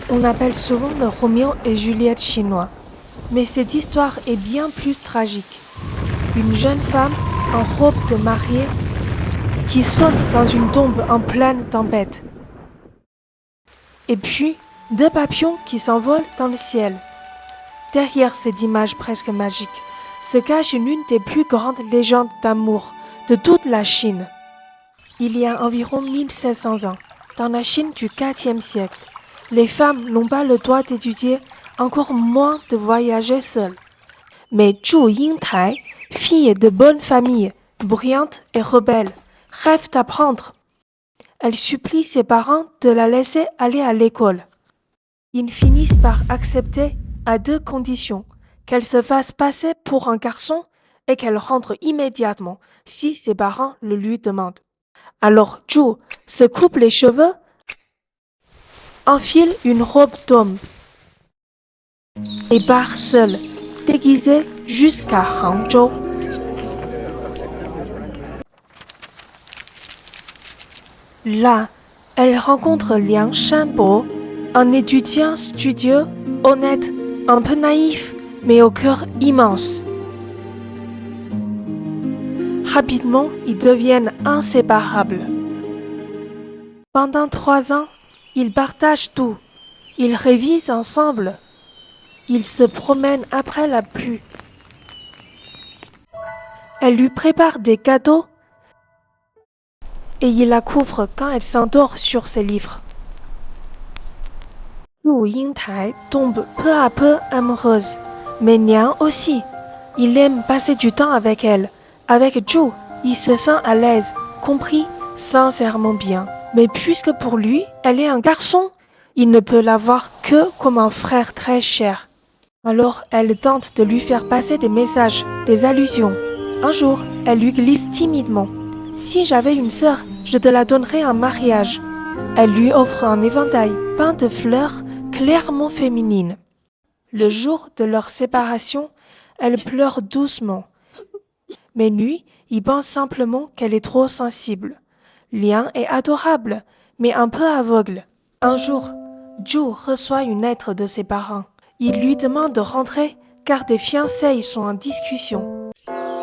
On appelle souvent le Roméo et Juliette chinois. Mais cette histoire est bien plus tragique. Une jeune femme en robe de mariée qui saute dans une tombe en pleine tempête. Et puis, deux papillons qui s'envolent dans le ciel. Derrière cette image presque magique se cache l'une des plus grandes légendes d'amour de toute la Chine. Il y a environ 1700 ans, dans la Chine du IVe siècle, les femmes n'ont pas le droit d'étudier, encore moins de voyager seules. Mais Zhu Yingtai, fille de bonne famille, brillante et rebelle, rêve d'apprendre. Elle supplie ses parents de la laisser aller à l'école. Ils finissent par accepter à deux conditions, qu'elle se fasse passer pour un garçon et qu'elle rentre immédiatement si ses parents le lui demandent. Alors Zhu se coupe les cheveux, enfile une robe d'homme et part seule, déguisée jusqu'à Hangzhou. Là, elle rencontre Liang Shanbo, un étudiant studieux, honnête, un peu naïf, mais au cœur immense. Rapidement, ils deviennent inséparables. Pendant 3 ans, ils partagent tout. Ils révisent ensemble. Ils se promènent après la pluie. Elle lui prépare des cadeaux et il la couvre quand elle s'endort sur ses livres. Zhu Yingtai tombe peu à peu amoureuse, mais Niang aussi. Il aime passer du temps avec elle. Avec Zhu, il se sent à l'aise, compris, sincèrement bien. Mais puisque pour lui, elle est un garçon, il ne peut la voir que comme un frère très cher. Alors, elle tente de lui faire passer des messages, des allusions. Un jour, elle lui glisse timidement: « Si j'avais une sœur, je te la donnerais en mariage. » Elle lui offre un éventail peint de fleurs clairement féminines. Le jour de leur séparation, elle pleure doucement. Mais lui, il pense simplement qu'elle est trop sensible. Liang est adorable, mais un peu aveugle. Un jour, Zhu reçoit une lettre de ses parents. Il lui demande de rentrer car des fiançailles sont en discussion.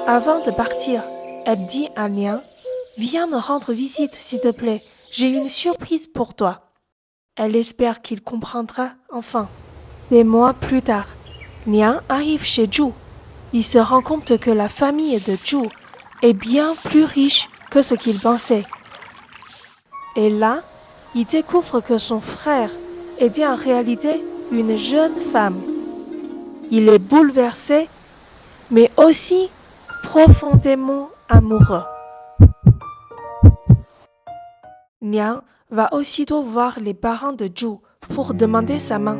Avant de partir, elle dit à Liang: « Viens me rendre visite, s'il te plaît. J'ai une surprise pour toi. » Elle espère qu'il comprendra enfin. Des mois plus tard, Liang arrive chez Zhu. Il se rend compte que la famille de Zhu est bien plus riche que ce qu'il pensait. Et là, il découvre que son frère était en réalité une jeune femme. Il est bouleversé, mais aussi profondément amoureux. Liang va aussitôt voir les parents de Zhu pour demander sa main.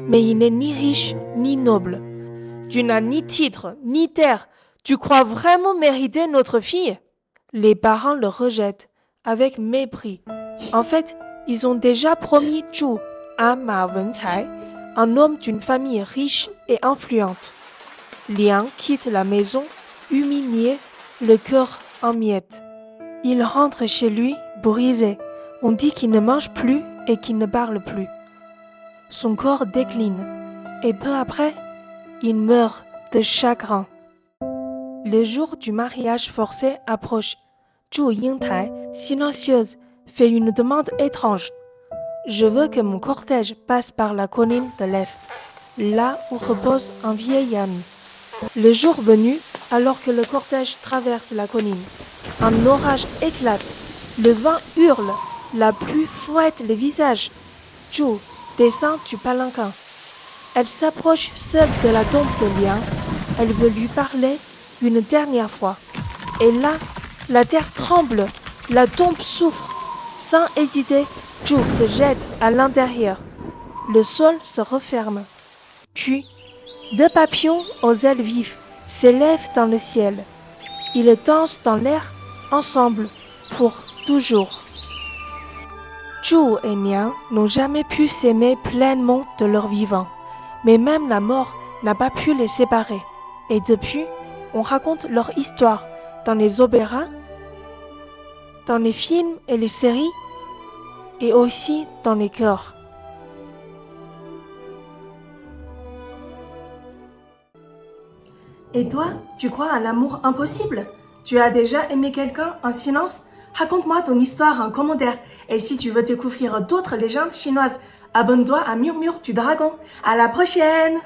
Mais il n'est ni riche ni noble. « Tu n'as ni titre, ni terre. Tu crois vraiment mériter notre fille ?» Les parents le rejettent avec mépris. En fait, ils ont déjà promis Zhu à Ma Wencai, un homme d'une famille riche et influente. Liang quitte la maison, humilié, le cœur en miettes. Il rentre chez lui, brisé. On dit qu'il ne mange plus et qu'il ne parle plus. Son corps décline, et peu après, il meurt de chagrin. Le jour du mariage forcé approche. Zhu Yingtai, silencieuse, fait une demande étrange. « Je veux que mon cortège passe par la colline de l'Est, là où repose un vieil ami. » Le jour venu, alors que le cortège traverse la colline, un orage éclate, le vent hurle, la pluie fouette les visages. Zhu descend du palanquin. Elle s'approche seule de la tombe de Liang. Elle veut lui parler une dernière fois. Et là, la terre tremble, la tombe souffre. Sans hésiter, Zhu se jette à l'intérieur. Le sol se referme. Puis, deux papillons aux ailes vives s'élèvent dans le ciel. Ils dansent dans l'air ensemble pour toujours. Zhu et Liang n'ont jamais pu s'aimer pleinement de leur vivant. Mais même la mort n'a pas pu les séparer. Et depuis, on raconte leur histoire dans les opéras, dans les films et les séries, et aussi dans les chœurs. Et toi, tu crois à l'amour impossible? Tu as déjà aimé quelqu'un en silence? Raconte-moi ton histoire en commentaire. Et si tu veux découvrir d'autres légendes chinoises, abonne-toi à Murmure du Dragon. À la prochaine!